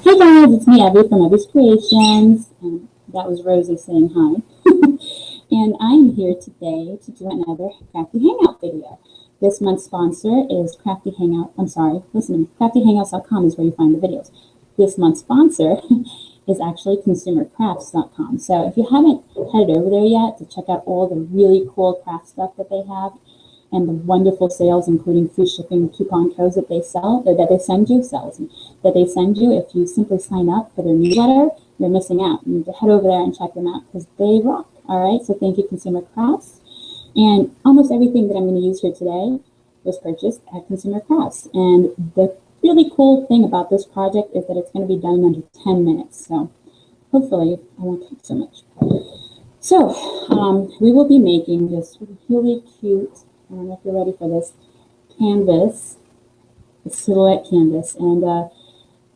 Hey guys, it's me, Abby from Abby's Creations, and that was Rosie saying hi. And I'm here today to do another Crafty Hangout video. This month's sponsor is Crafty Hangout. I'm sorry, listen to me. CraftyHangouts.com is where you find the videos. This month's sponsor is actually ConsumerCrafts.com. So if you haven't headed over there yet to check out all the really cool craft stuff that they have, and the wonderful sales, including free shipping coupon codes that they sell, or that they send you, that they send you if you simply sign up for their newsletter, you're missing out. You need to head over there and check them out because they rock. All right, so thank you, Consumer Crafts. And almost everything that I'm going to use here today was purchased at Consumer Crafts. And the really cool thing about this project is that it's going to be done in under 10 minutes. So hopefully I won't take so much. So we will be making this really cute, I don't know if you're ready for this, canvas, a silhouette canvas. And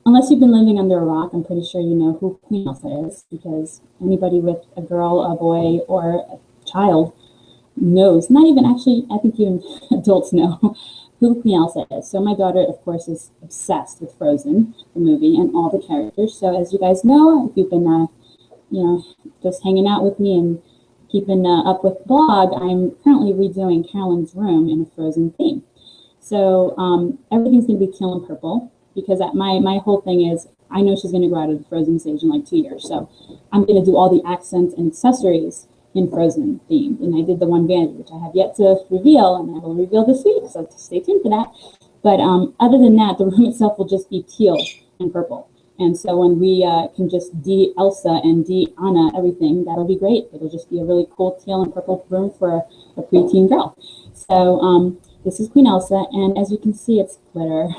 unless you've been living under a rock, I'm pretty sure you know who Queen Elsa is, because anybody with a girl, a boy, or a child knows, not even actually, I think even adults know who Queen Elsa is. So my daughter, of course, is obsessed with Frozen, the movie, and all the characters. So as you guys know, if you've been, just hanging out with me and keeping up with the blog, I'm currently redoing Carolyn's room in a Frozen theme. So everything's going to be teal and purple, because my whole thing is, I know she's going to go out of the Frozen stage in like 2 years. So I'm going to do all the accents and accessories in Frozen theme. And I did the one vanity, which I have yet to reveal, and I will reveal this week, so stay tuned for that. But other than that, the room itself will just be teal and purple. And so when we can just de-Elsa and de-Anna everything, that'll be great. It'll just be a really cool teal and purple room for a preteen girl. So this is Queen Elsa, and as you can see, it's glitter.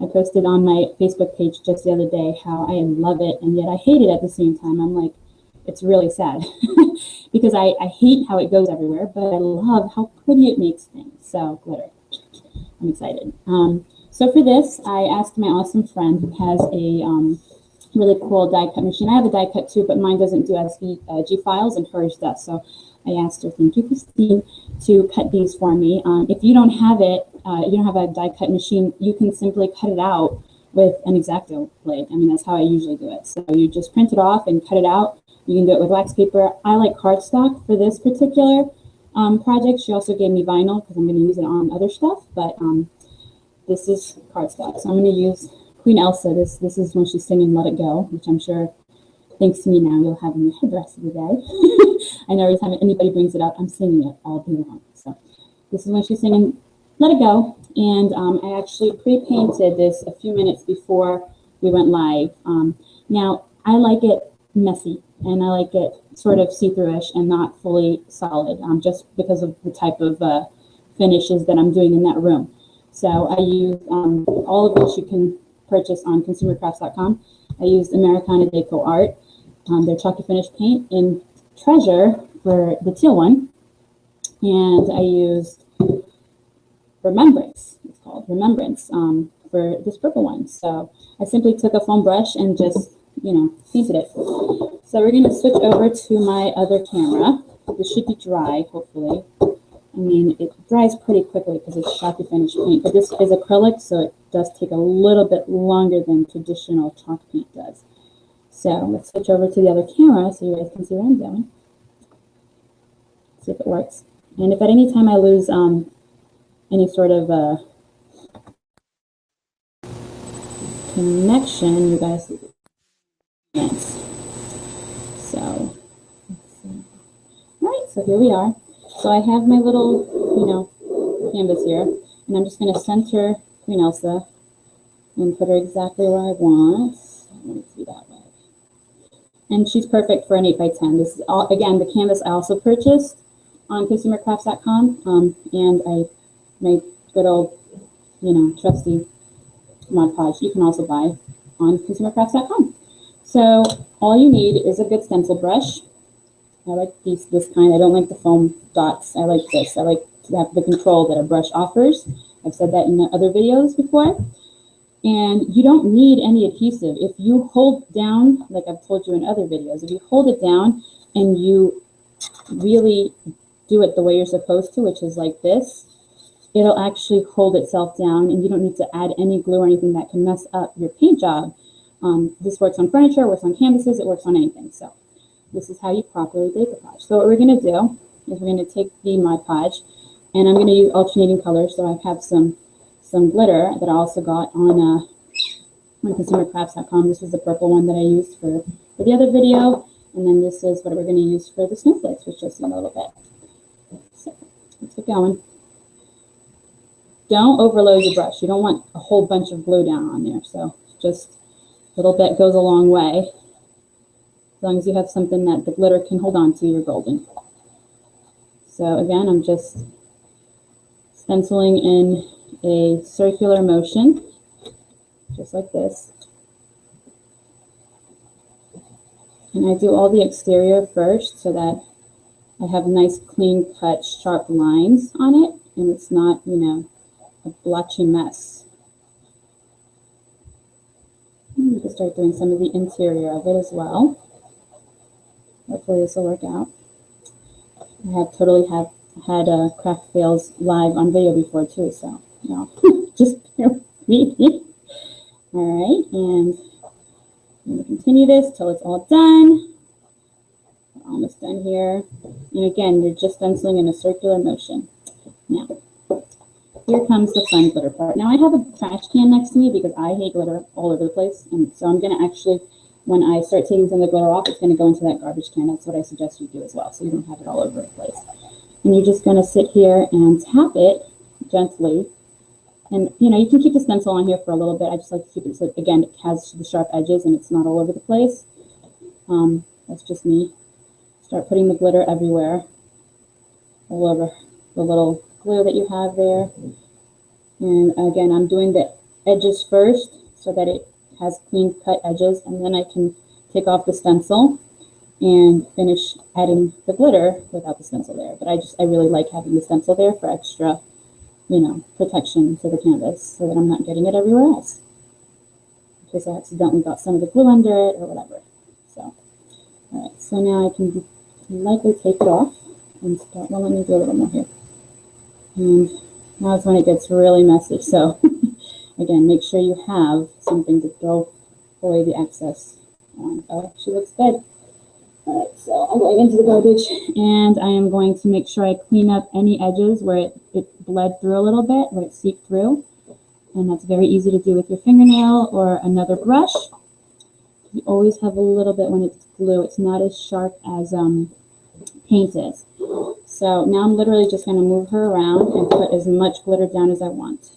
I posted on my Facebook page just the other day how I love it, and yet I hate it at the same time. I'm like, it's really sad because I hate how it goes everywhere, but I love how pretty it makes things. So glitter, I'm excited. So for this, I asked my awesome friend who has a really cool die cut machine. I have a die cut too, but mine doesn't do SVG files and hers does. So I asked her, thank you, Christine, to cut these for me. If you don't have it, you don't have a die cut machine, you can simply cut it out with an X-Acto blade. I mean, that's how I usually do it. So you just print it off and cut it out. You can do it with wax paper. I like cardstock for this particular project. She also gave me vinyl because I'm going to use it on other stuff, but this is cardstock. So I'm going to use Queen Elsa. This is when she's singing Let It Go, which I'm sure, thanks to me now, you'll have in your head the rest of the day. I know every time anybody brings it up, I'm singing it all day long. So this is when she's singing Let It Go. And I actually pre-painted this a few minutes before we went live. Now, I like it messy, and I like it sort of see-through-ish and not fully solid, just because of the type of finishes that I'm doing in that room. So I use all of which you can purchase on ConsumerCrafts.com. I used Americana Deco Art, their chalky finish paint in Treasure for the teal one, and I used Remembrance, it's called Remembrance, for this purple one. So I simply took a foam brush and just, painted it. So we're going to switch over to my other camera. This should be dry, hopefully. I mean, it dries pretty quickly because it's chalky finish paint, but this is acrylic, so it does take a little bit longer than traditional chalk paint does. So let's switch over to the other camera so you guys can see what I'm doing. See if it works. And if at any time I lose any sort of connection, you guys, thanks. So let's see. All right, so here we are. So I have my little, canvas here, and I'm just going to center Queen Elsa and put her exactly where I want. I want it to be that way. And she's perfect for an 8x10. This is all, again, the canvas I also purchased on ConsumerCrafts.com, and I made good old, trusty Mod Podge. You can also buy on ConsumerCrafts.com. So all you need is a good stencil brush. I like this kind. I don't like the foam dots. I like this. I like to have the control that a brush offers. I've said that in other videos before. And you don't need any adhesive. If you hold down, like I've told you in other videos, if you hold it down and you really do it the way you're supposed to, which is like this, it'll actually hold itself down, and you don't need to add any glue or anything that can mess up your paint job. This works on furniture, works on canvases, it works on anything. So this is how you properly decoupage. So what we're going to do is we're going to take the Mod Podge, and I'm going to use alternating colors. So I have some glitter that I also got on consumercrafts.com. This is the purple one that I used for the other video, and then this is what we're going to use for the snowflakes, which you'll see in a little bit. So let's get going. Don't overload your brush. You don't want a whole bunch of glue down on there. So just a little bit goes a long way. As long as you have something that the glitter can hold on to, you're golden. So again, I'm just stenciling in a circular motion, just like this. And I do all the exterior first so that I have nice, clean cut, sharp lines on it, and it's not, you know, a blotchy mess. I'm going to start doing some of the interior of it as well. Hopefully this will work out. I have totally had craft fails live on video before too, so you know, just bear with me. All right, and I'm going to continue this till it's all done. We're almost done here. And again, you're just stenciling in a circular motion. Now, here comes the fun glitter part. Now I have a trash can next to me because I hate glitter all over the place, and so I'm going to actually, when I start taking some of the glitter off, it's going to go into that garbage can. That's what I suggest you do as well, so you don't have it all over the place. And you're just going to sit here and tap it gently. And, you know, you can keep the stencil on here for a little bit. I just like to keep it so, again, it has the sharp edges and it's not all over the place. That's just me. Start putting the glitter everywhere, all over the little glue that you have there. And again, I'm doing the edges first so that it has clean cut edges, and then I can take off the stencil and finish adding the glitter without the stencil there. But I really like having the stencil there for extra, you know, protection to the canvas so that I'm not getting it everywhere else, in case I accidentally got some of the glue under it or whatever. So, all right, so now I can lightly take it off and start, well, let me do a little more here. And now is when it gets really messy. So again, make sure you have something to throw away the excess on. Oh, she looks good. All right, so I'm going into the garbage, and I am going to make sure I clean up any edges where it bled through a little bit, where it seeped through. And that's very easy to do with your fingernail or another brush. You always have a little bit when it's glue. It's not as sharp as paint is. So now I'm literally just going to move her around and put as much glitter down as I want,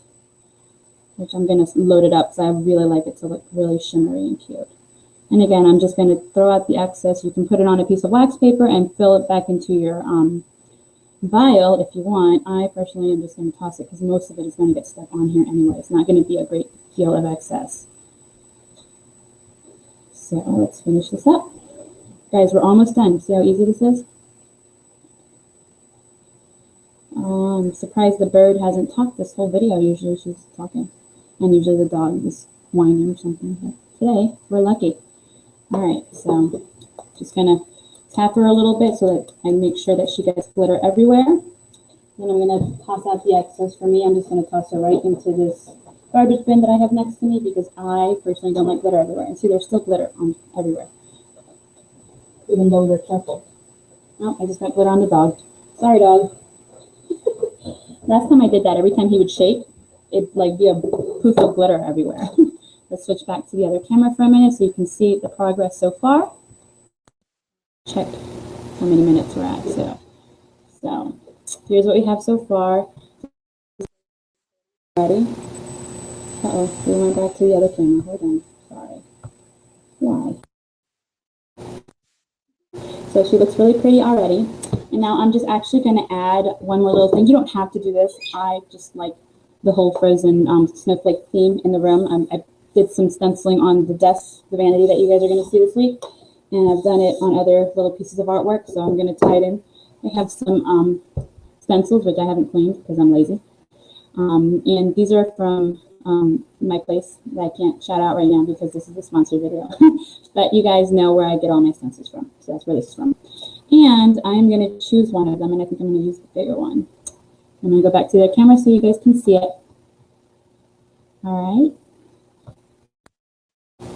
which I'm going to load it up because I really like it to look really shimmery and cute. And again, I'm just going to throw out the excess. You can put it on a piece of wax paper and fill it back into your vial if you want. I personally am just going to toss it because most of it is going to get stuck on here anyway. It's not going to be a great deal of excess. So let's finish this up. Guys, we're almost done. See how easy this is? I'm surprised the bird hasn't talked this whole video. Usually she's talking, and usually the dog is whining or something. But today, we're lucky. All right, so just gonna tap her a little bit so that I make sure that she gets glitter everywhere. Then I'm gonna toss out the excess. For me, I'm just gonna toss her right into this garbage bin that I have next to me because I personally don't like glitter everywhere. And see, there's still glitter on everywhere, even though you're careful. Oh, I just got glitter on the dog. Sorry, dog. Last time I did that, every time he would shake, it'd like be a poof of glitter everywhere. Let's switch back to the other camera for a minute so you can see the progress so far. Check how many minutes we're at. So here's what we have so far. Ready? Uh-oh, we went back to the other camera. Hold on. Sorry. Why? So she looks really pretty already. And now I'm just actually going to add one more little thing. You don't have to do this. I just like the whole frozen snowflake theme in the room. I did some stenciling on the desk, the vanity that you guys are going to see this week. And I've done it on other little pieces of artwork. So I'm going to tie it in. I have some stencils, which I haven't cleaned because I'm lazy. And these are from my place that I can't shout out right now because this is a sponsored video. But you guys know where I get all my stencils from. So that's where this is from. And I'm going to choose one of them, and I think I'm going to use the bigger one. I'm going to go back to the camera so you guys can see it. All right.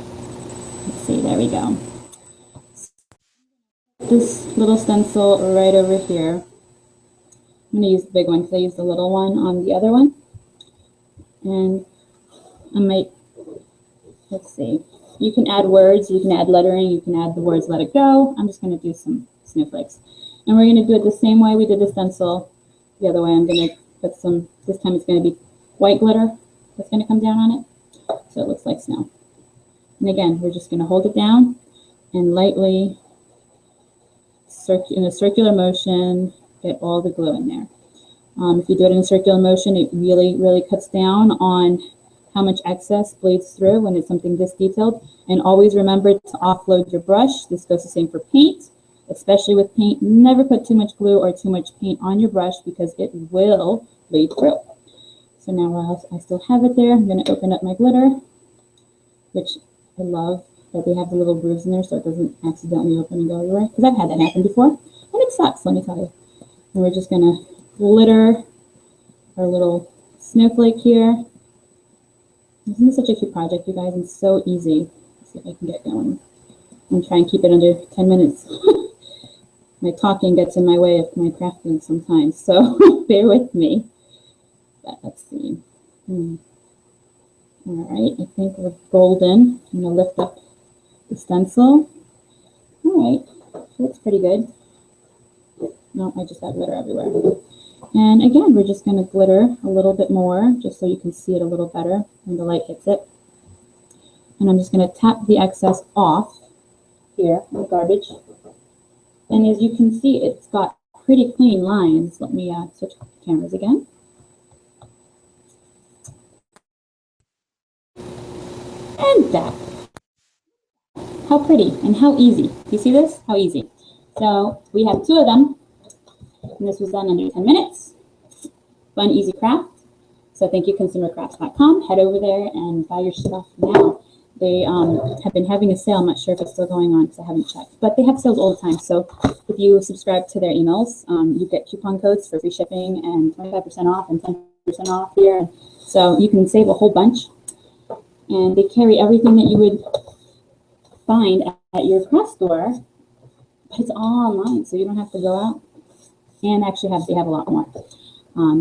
There we go. This little stencil right over here. I'm going to use the big one because I used the little one on the other one. And I might, let's see, you can add words, you can add lettering, you can add the words let it go. I'm just going to do some snowflakes. And we're going to do it the same way we did the stencil. The other way I'm going to put some, this time it's going to be white glitter that's going to come down on it. So it looks like snow. And again, we're just going to hold it down and lightly, in a circular motion, get all the glue in there. If you do it in a circular motion, it really, really cuts down on how much excess bleeds through when it's something this detailed. And always remember to offload your brush. This goes the same for paint, especially with paint. Never put too much glue or too much paint on your brush because it will bleed through. So now while I still have it there, I'm going to open up my glitter, which I love that they have the little grooves in there so it doesn't accidentally open and go everywhere. Because I've had that happen before, and it sucks, let me tell you. And we're just going to glitter our little snowflake here. Isn't this such a cute project, you guys? It's so easy. Let's see if I can get going. I'm trying to keep it under 10 minutes. My talking gets in my way of my crafting sometimes, so bear with me. But let's see. All right, I think we're golden. I'm going to lift up the stencil. All right, looks pretty good. No, I just got glitter everywhere. And again, we're just going to glitter a little bit more just so you can see it a little better when the light hits it. And I'm just going to tap the excess off here, the garbage. And as you can see, it's got pretty clean lines. Let me switch cameras again. And that. How pretty and how easy. You see this? How easy. So we have two of them. And this was done under 10 minutes. Fun, easy craft. So thank you, consumercrafts.com. Head over there and buy your stuff now. They have been having a sale. I'm not sure if it's still going on because I haven't checked. But they have sales all the time. So if you subscribe to their emails, you get coupon codes for free shipping and 25% off and 10% off here. So you can save a whole bunch. And they carry everything that you would find at your craft store. But it's all online, so you don't have to go out. And actually they have a lot more.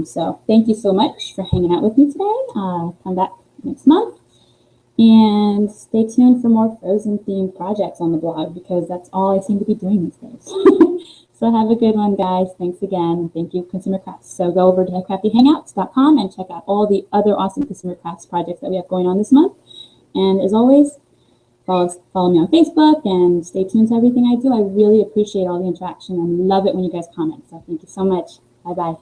So thank you so much for hanging out with me today. Come back next month. And stay tuned for more Frozen themed projects on the blog because that's all I seem to be doing these days. So have a good one, guys. Thanks again. Thank you, Consumer Crafts. So go over to craftyhangouts.com and check out all the other awesome Consumer Crafts projects that we have going on this month. And as always, follow me on Facebook and stay tuned to everything I do. I really appreciate all the interaction and love it when you guys comment. So thank you so much. Bye-bye.